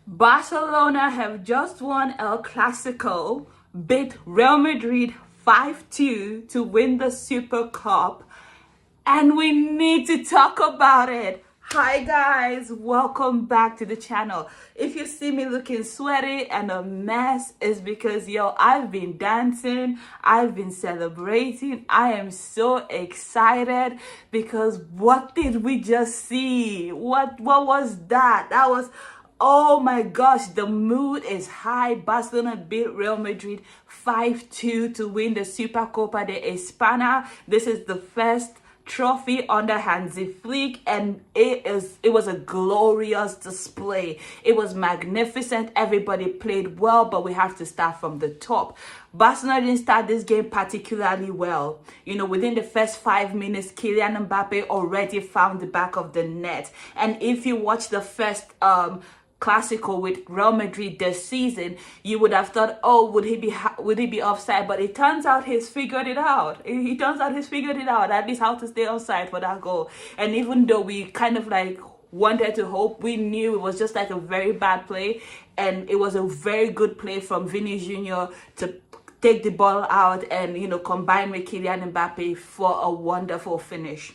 Barcelona have just won El Clásico, beat Real Madrid 5-2 to win the Super Cup, and we need to talk about it. Hi guys, welcome back to the channel. If you see me looking sweaty and a mess, it's because I've been dancing, I've been celebrating. I am so excited because what did we just see? What was that? That was, oh my gosh, the mood is high. Barcelona beat Real Madrid 5-2 to win the Supercopa de España. This is the first trophy under Hansi Flick, and it was a glorious display. It was magnificent. Everybody played well, but we have to start from the top. Barcelona didn't start this game particularly well. Within the first 5 minutes, Kylian Mbappe already found the back of the net. And if you watch the first Clásico with Real Madrid this season, you would have thought, oh, would he be offside? But it turns out he's figured it out. At least how to stay offside for that goal. And even though we kind of wanted to hope, we knew it was just like a very bad play, and it was a very good play from Vinny Jr. to take the ball out and combine with Kylian Mbappe for a wonderful finish.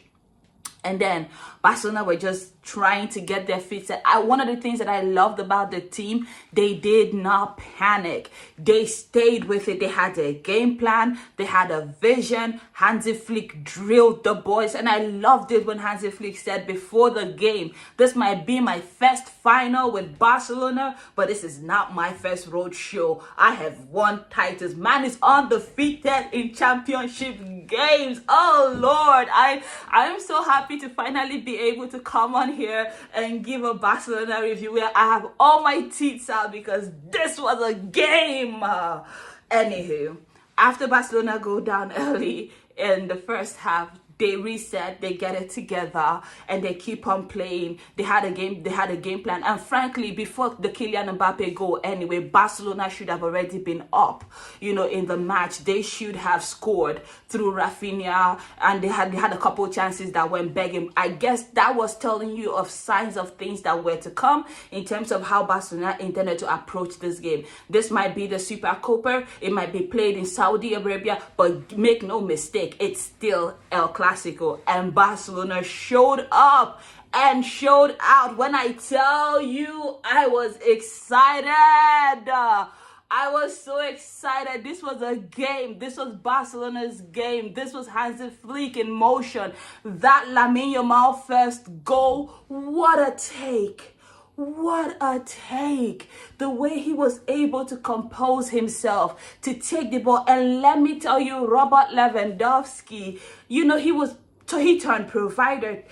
And then Barcelona were just trying to get their feet set. One of the things that I loved about the team, they did not panic. They stayed with it. They had a game plan. They had a vision. Hansi Flick drilled the boys. And I loved it when Hansi Flick said before the game, this might be my first final with Barcelona, but this is not my first road show. I have won titles. Man is undefeated in championship games. Oh, Lord. I am so happy to finally be able to come on here and give a Barcelona review where I have all my teeth out because this was a game. Anywho, after Barcelona go down early in the first half, they reset, they get it together, and they keep on playing. They had a game plan. And frankly, before the Kylian Mbappe goal anyway, Barcelona should have already been up, in the match. They should have scored through Rafinha, and they had a couple chances that went begging. I guess that was telling you of signs of things that were to come in terms of how Barcelona intended to approach this game. This might be the Supercopa. It might be played in Saudi Arabia, but make no mistake, it's still El Clásico. And Barcelona showed up and showed out. When I tell you, I was excited. I was so excited. This was a game. This was Barcelona's game. This was Hansi Flick in motion. That Lamine Yamal first goal, what a take. What a take. The way he was able to compose himself, to take the ball. And let me tell you, Robert Lewandowski, he turned provider,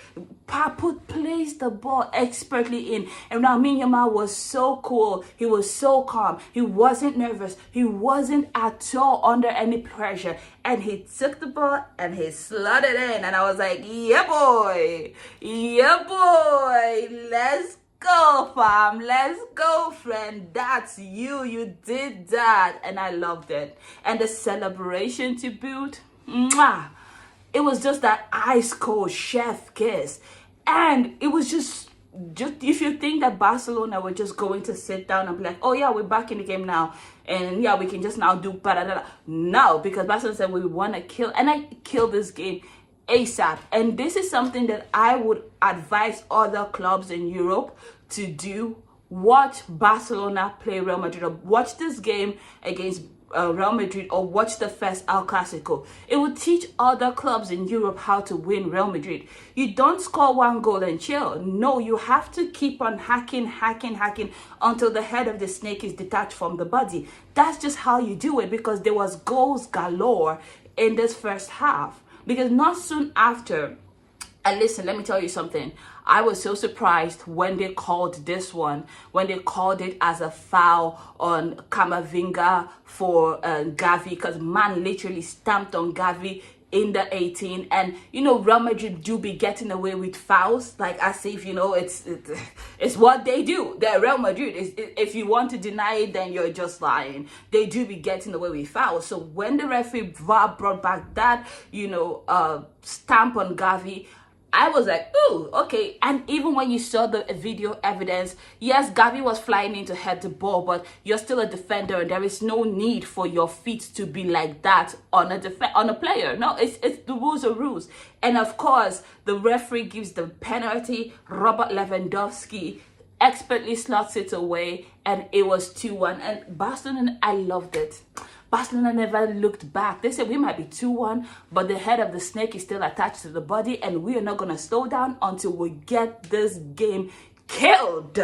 placed the ball expertly in. And Lamine Yamal was so cool. He was so calm. He wasn't nervous. He wasn't at all under any pressure. And he took the ball and he slotted in. And I was like, yeah, boy. Yeah, boy. Let's go, fam. Let's go, friend. That's you. You did that. And I loved it. And the celebration to boot, mwah. It was just that ice cold chef kiss. And it was just if you think that Barcelona were just going to sit down and be like, oh yeah, we're back in the game now, and yeah, we can just now do ba-da-da-da. No, because Barcelona said we want to kill, and I killed this game ASAP. And this is something that I would advise other clubs in Europe to do. Watch Barcelona play Real Madrid, or watch this game against Real Madrid, or watch the first El Clásico. It will teach other clubs in Europe how to win Real Madrid. You don't score one goal and chill. No, you have to keep on hacking until the head of the snake is detached from the body. That's just how you do it, because there was goals galore in this first half. Because not soon after, and listen, let me tell you something. I was so surprised when they called this one, when they called it as a foul on Camavinga for Gavi, because man literally stamped on Gavi in the 18. And Real Madrid do be getting away with fouls, like as if it's what they do. They're Real Madrid. If you want to deny it, then you're just lying. They do be getting away with fouls. So when the referee VAR brought back that stamp on Gavi, I was like, ooh, okay. And even when you saw the video evidence, yes, Gavi was flying in to head the ball, but you're still a defender, and there is no need for your feet to be like that on a player. No, it's the rules are rules. And of course, the referee gives the penalty. Robert Lewandowski expertly slots it away, and it was 2-1. And Barcelona, I loved it. Barcelona never looked back. They said we might be 2-1, but the head of the snake is still attached to the body, and we are not going to slow down until we get this game killed.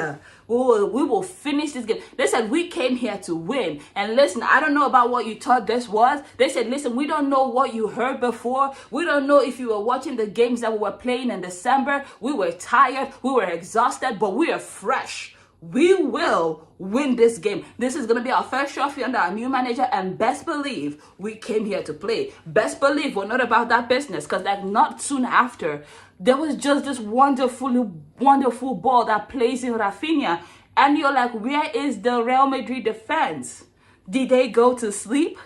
We will finish this game. They said we came here to win. And listen, I don't know about what you thought this was. They said, listen, we don't know what you heard before. We don't know if you were watching the games that we were playing in December. We were tired. We were exhausted, but we are fresh. We will win this game. This is going to be our first trophy under our new manager, and best believe we came here to play. Best believe we're not about that business, because like not soon after, there was just this wonderful ball that plays in Rafinha, and you're like, where is the Real Madrid defense? Did they go to sleep?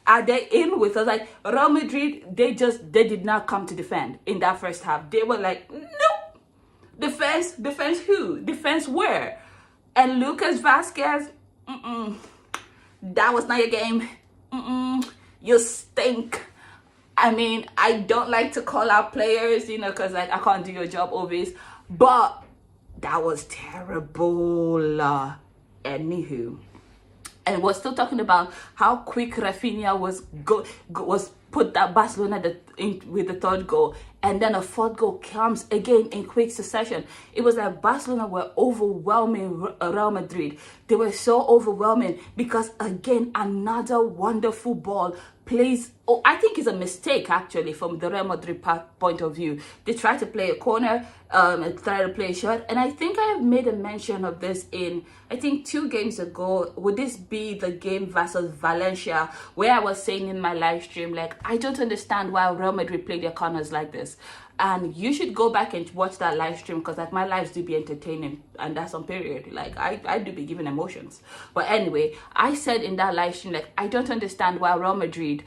Are they in with us? Like Real Madrid, they did not come to defend in that first half. They were like, nope. Defense who? Defense where? And Lucas Vasquez, that was not your game. You stink. I mean, I don't like to call out players, because like I can't do your job, obvious. But that was terrible. Anywho. And we're still talking about how quick Rafinha was put that Barcelona with the third goal. And then a fourth goal comes again in quick succession. It was like Barcelona were overwhelming Real Madrid. They were so overwhelming because, again, another wonderful ball plays. Oh, I think it's a mistake, actually, from the Real Madrid point of view. They tried to play a corner, and tried to play a shot. And I think I have made a mention of this in, I think, 2 games ago. Would this be the game versus Valencia, where I was saying in my live stream, like, I don't understand why Real Madrid play their corners like this. And you should go back and watch that live stream, because like my lives do be entertaining, and that's on period. Like I do be giving emotions. But anyway, I said in that live stream, like, I don't understand why Real Madrid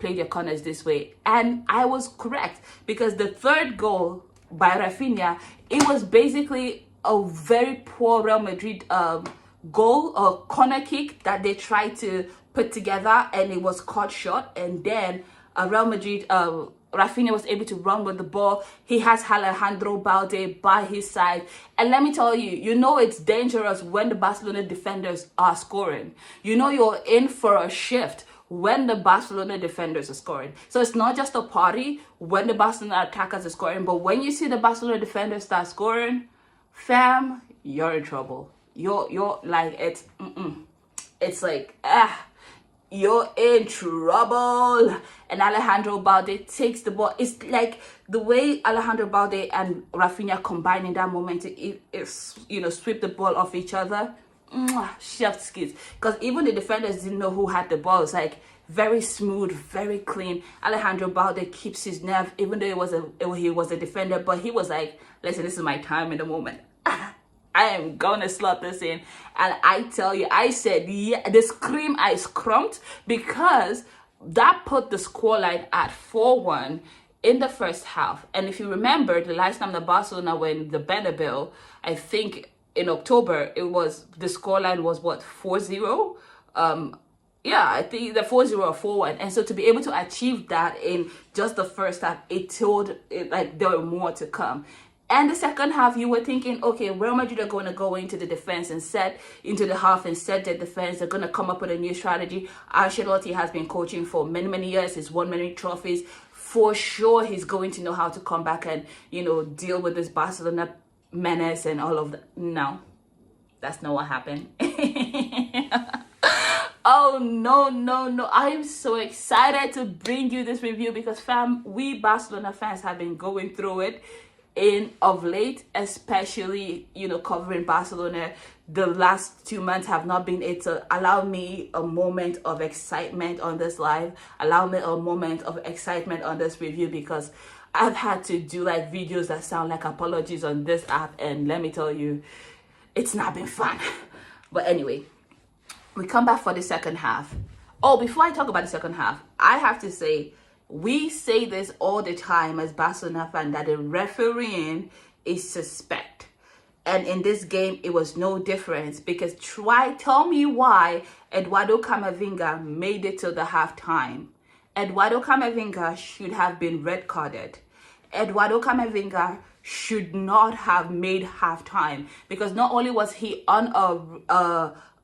played their corners this way. And I was correct, because the third goal by Rafinha, it was basically a very poor Real Madrid goal or corner kick that they tried to put together, and it was caught short. And then Real Madrid, Rafinha was able to run with the ball. He has Alejandro Balde by his side. And let me tell you, it's dangerous when the Barcelona defenders are scoring. You're in for a shift when the Barcelona defenders are scoring. So it's not just a party when the Barcelona attackers are scoring, but when you see the Barcelona defenders start scoring, fam, you're in trouble. You're like, it's like, you're in trouble. And Alejandro Balde takes the ball. It's like the way Alejandro Balde and Rafinha combine in that moment, sweep the ball off each other. Chef's kiss. Because even the defenders didn't know who had the ball. It's like very smooth, very clean. Alejandro Balde keeps his nerve, even though he was a defender, but he was like, listen, this is my time in the moment. I am gonna slot this in. And I tell you, I said, yeah, the scream I scrumped, because that put the scoreline at 4-1 in the first half. And if you remember, the last time the Barcelona went the Bernabeu, I think in October, the scoreline was what, 4-0? Yeah, I think the 4-0 or 4-1. And so to be able to achieve that in just the first half, it told like there were more to come. And the second half, you were thinking, okay, Real Madrid are going to go into the defense and set into the half and set their defense. They're going to come up with a new strategy. Ancelotti has been coaching for many, many years. He's won many trophies. For sure, he's going to know how to come back and, deal with this Barcelona menace and all of that. No, that's not what happened. Oh, no. I am so excited to bring you this review because, fam, we Barcelona fans have been going through it of late, especially, covering Barcelona. The last 2 months have not been able to allow me a moment of excitement on this live, allow me a moment of excitement on this review, because I've had to do like videos that sound like apologies on this app, and let me tell you, it's not been fun. But anyway, we come back for the second half. Oh, before I talk about the second half, I have to say, We say this all the time as Barcelona fans, that the refereeing is suspect. And in this game, it was no difference, because tell me why Eduardo Camavinga made it to the halftime. Eduardo Camavinga should have been red carded. Eduardo Camavinga should not have made halftime, because not only was he on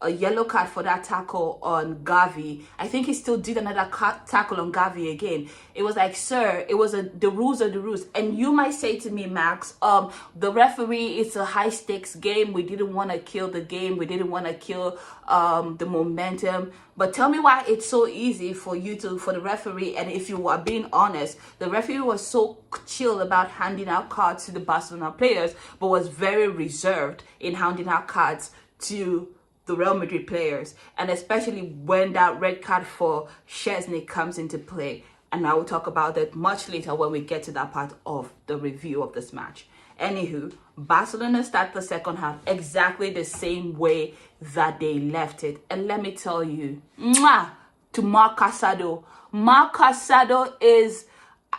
a yellow card for that tackle on Gavi, I think he still did another tackle on Gavi again. It was like, sir, it was the rules are the rules. And you might say to me, Max, the referee, it's a high stakes game. We didn't want to kill the game. We didn't want to kill the momentum. But tell me why it's so easy for the referee. And if you are being honest, the referee was so chill about handing out cards to the Barcelona players, but was very reserved in handing out cards to the Real Madrid players, and especially when that red card for Szczesny comes into play. And I will talk about that much later when we get to that part of the review of this match. Anywho, Barcelona start the second half exactly the same way that they left it. And let me tell you, to Marc Casado. Marc Casado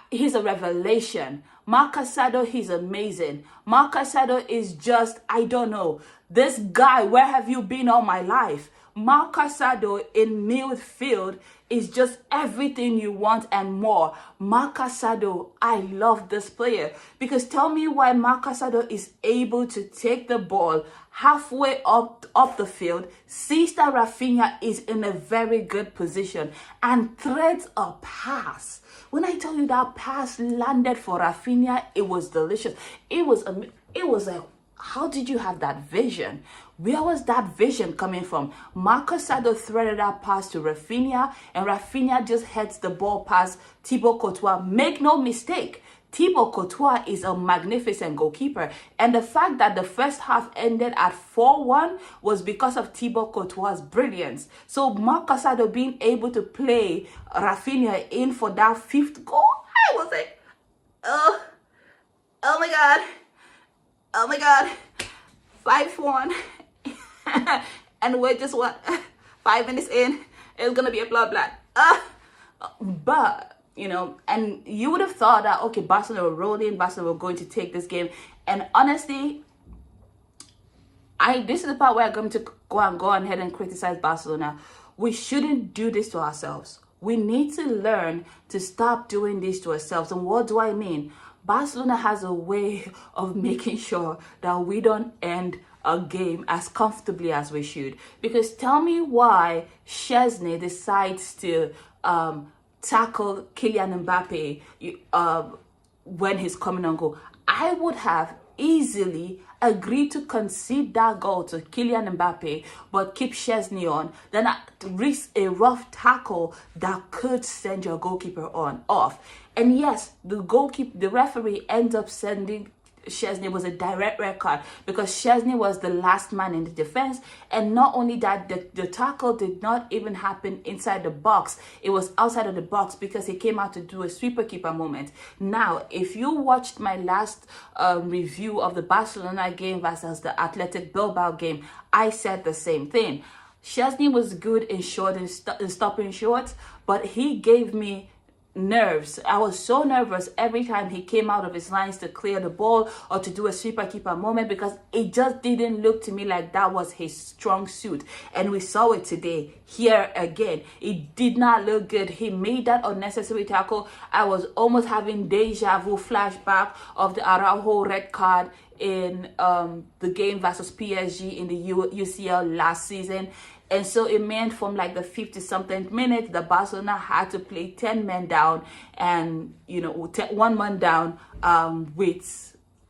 he's a revelation. Marc Casado, he's amazing. Marc Casado is just, I don't know. This guy, where have you been all my life? Marc Casado in midfield is just everything you want and more. Marc Casado, I love this player, because tell me why Marc Casado is able to take the ball halfway up the field, sees that Rafinha is in a very good position, and threads a pass. When I tell you that pass landed for Rafinha, it was delicious. It was like, how did you have that vision? Where was that vision coming from? Marc Casado threaded that pass to Rafinha, and Rafinha just heads the ball past Thibaut Courtois. Make no mistake, Thibaut Courtois is a magnificent goalkeeper. And the fact that the first half ended at 4-1 was because of Thibaut Courtois' brilliance. So Marc Casado being able to play Rafinha in for that fifth goal, I was like, oh my God. Oh my God, 5-1, and we're just 5 minutes in, it's gonna be a blah blah. But and you would have thought that, okay, Barcelona were rolling, Barcelona were going to take this game, and honestly, this is the part where I'm going to go ahead and criticize Barcelona. We shouldn't do this to ourselves. We need to learn to stop doing this to ourselves. And what do I mean? Barcelona has a way of making sure that we don't end a game as comfortably as we should. Because tell me why Szczesny decides to tackle Kylian Mbappe when he's coming on goal. I would have easily agreed to concede that goal to Kylian Mbappe, but keep Szczesny on, then risk a rough tackle that could send your goalkeeper off. And yes, the referee ends up sending Szczesny was a direct red card, because Szczesny was the last man in the defense. And not only that, the tackle did not even happen inside the box. It was outside of the box, because he came out to do a sweeper keeper moment. Now, if you watched my last review of the Barcelona game versus the Athletic Bilbao game, I said the same thing. Szczesny was good in stopping short, but he gave me nerves. I was so nervous every time he came out of his lines to clear the ball or to do a sweeper keeper moment, because it just didn't look to me like that was his strong suit. And we saw it today here again. It did not look good. He made that unnecessary tackle. I was almost having deja vu flashback of the Araujo red card in the game versus PSG in the UCL last season. And so it meant from like the 50-something minute, the Barcelona had to play 10 men down and, 1 man down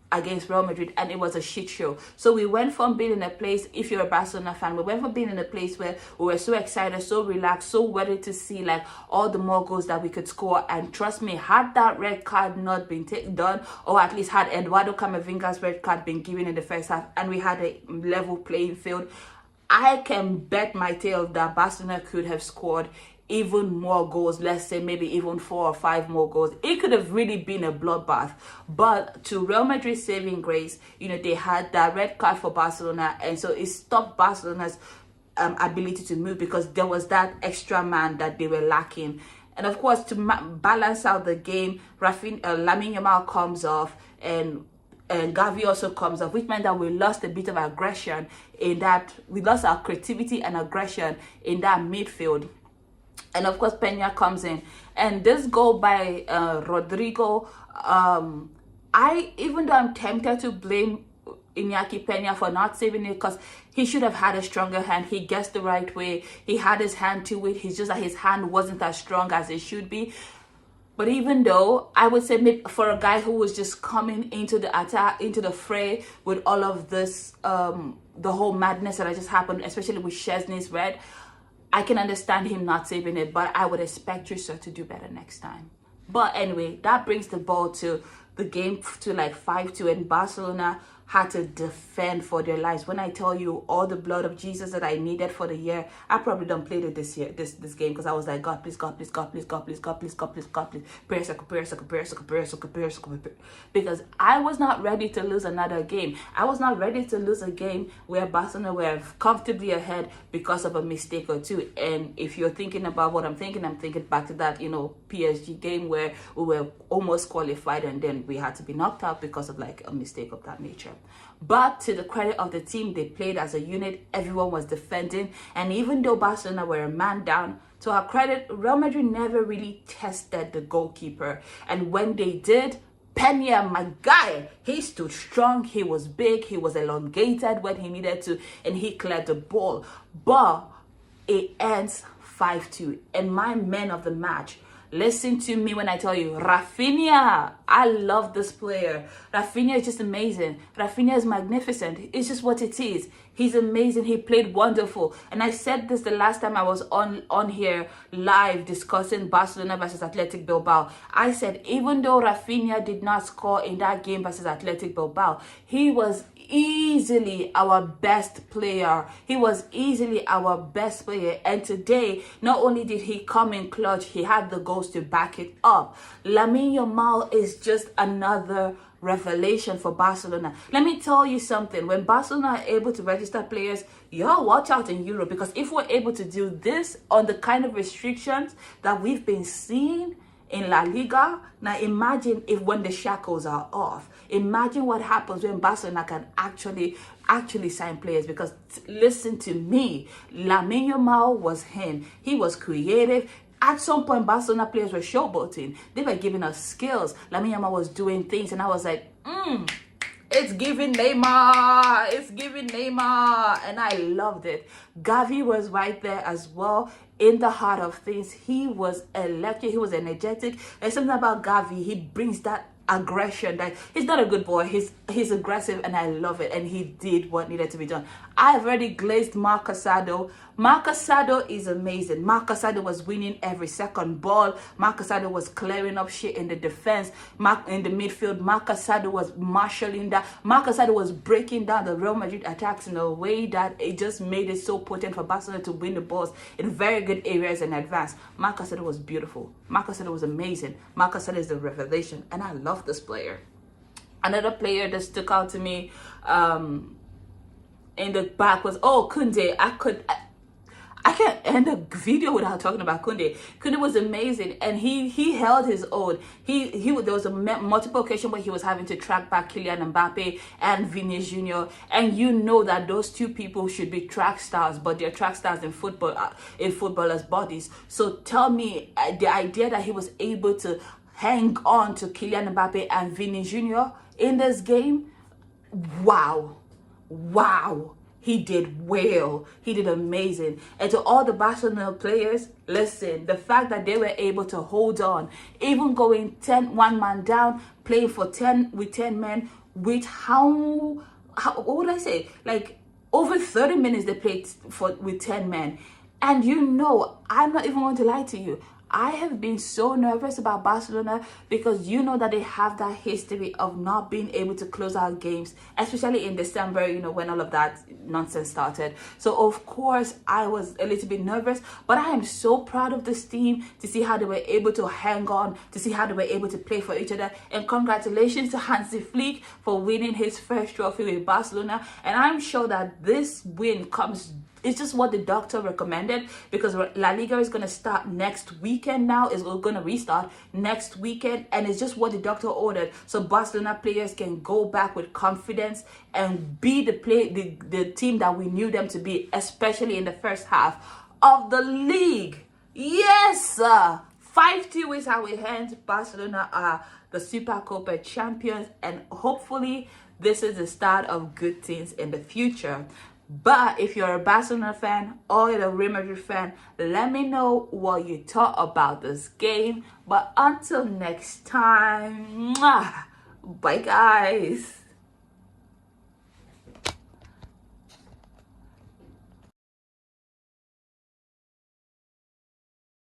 against Real Madrid, and it was a shit show. So we went from being in a place, if you're a Barcelona fan, we went from being in a place where we were so excited, so relaxed, so ready to see like all the more goals that we could score. And trust me, had that red card not been done, or at least had Eduardo Camavinga's red card been given in the first half, and we had a level playing field, I can bet my tail that Barcelona could have scored even more goals. Let's say maybe even 4 or 5 more goals. It could have really been a bloodbath. But to Real Madrid's saving grace, they had that red card for Barcelona, and so it stopped Barcelona's ability to move, because there was that extra man that they were lacking. And of course, to balance out the game, Lamine Yamal comes off, and Gavi also comes off, which meant that we lost a bit of aggression in that. We lost our creativity and aggression in that midfield. And of course, Peña comes in. And this goal by Rodrigo, even though I'm tempted to blame Iñaki Peña for not saving it, because he should have had a stronger hand. He guessed the right way. He had his hand to it. It's just that his hand wasn't as strong as it should be. But even though, I would say maybe for a guy who was just coming into the attack, into the fray with all of this, the whole madness that had just happened, especially with Szczesny's red, I can understand him not saving it, but I would expect Tristan to do better next time. But anyway, that brings the ball to the game to like 5-2, and Barcelona had to defend for their lives. When I tell you all the blood of Jesus that I needed for the year, I probably don't played it this year, this game, because I was like, God, please, God, please, God, please, God, please, God, please, God, please, God, please, because I was not ready to lose another game. I was not ready to lose a game where Barcelona were comfortably ahead because of a mistake or two. And if you're thinking about what I'm thinking back to that, PSG game where we were almost qualified and then we had to be knocked out because of like a mistake of that nature. But to the credit of the team, they played as a unit. Everyone was defending, and even though Barcelona were a man down, to our credit, Real Madrid never really tested the goalkeeper. And when they did, Peña, my guy, he stood strong. He was big. He was elongated when he needed to, and he cleared the ball. But it ends 5-2, and my man of the match, listen to me when I tell you, Rafinha. I love this player. Rafinha is just amazing. Rafinha is magnificent. It's just what it is. He's amazing. He played wonderful. And I said this the last time I was on here live discussing Barcelona versus Athletic Bilbao. I said, even though Rafinha did not score in that game versus Athletic Bilbao, he was easily our best player. He was easily our best player. And today, not only did he come in clutch, he had the goals to back it up. Lamine Yamal is just another revelation for Barcelona. Let me tell you something. When Barcelona are able to register players, y'all watch out in Europe, because if we're able to do this on the kind of restrictions that we've been seeing in La Liga, now imagine if when the shackles are off, imagine what happens when Barcelona can actually sign players. Because listen to me, Lamine Yamal was him. He was creative. At some point, Barcelona players were showboating. They were giving us skills. Lamine Yamal was doing things, and I was like, it's giving Neymar. It's giving Neymar. And I loved it. Gavi was right there as well in the heart of things. He was electric. He was energetic. There's something about Gavi. He brings that aggression. That he's not a good boy. He's aggressive, and I love it. And he did what needed to be done. I've already glazed Marc Casado. Marc Casado is amazing. Marc Casado was winning every second ball. Marc Casado was clearing up shit in the defense. In the midfield, Marc Casado was marshalling that. Marc Casado was breaking down the Real Madrid attacks in a way that it just made it so potent for Barcelona to win the balls in very good areas and advance. Marc Casado was beautiful. Marc Casado was amazing. Marc Casado is the revelation, and I love this player. Another player that stuck out to me in the back was Koundé. I can't end a video without talking about Koundé. Koundé was amazing, and he held his own. There was a multiple occasion where he was having to track back Kylian Mbappe and Vinicius Junior, and you know that those two people should be track stars, but they're track stars in football, in footballers' bodies. So tell me, the idea that he was able to hang on to Kylian Mbappe and Vinicius Junior in this game, wow. He did well. He did amazing. And to all the Barcelona players, listen, the fact that they were able to hold on, even going 1 man down, playing for 10 men, with how what would I say? Like over 30 minutes they played with 10 men. And I'm not even going to lie to you. I have been so nervous about Barcelona because you know that they have that history of not being able to close out games, especially in December, when all of that nonsense started. So of course I was a little bit nervous, but I am so proud of this team to see how they were able to hang on, to see how they were able to play for each other. And congratulations to Hansi Flick for winning his first trophy with Barcelona. And I'm sure that this win comes It's just what the doctor recommended, because La Liga is going to start next weekend now. It's going to restart next weekend, and it's just what the doctor ordered. So Barcelona players can go back with confidence and be the team that we knew them to be, especially in the first half of the league. Yes, 5-2 is how it ends. Barcelona are the Supercopa champions, and hopefully this is the start of good things in the future. But if you're a Barcelona fan or a Real Madrid fan, let me know what you thought about this game. But until next time, bye guys.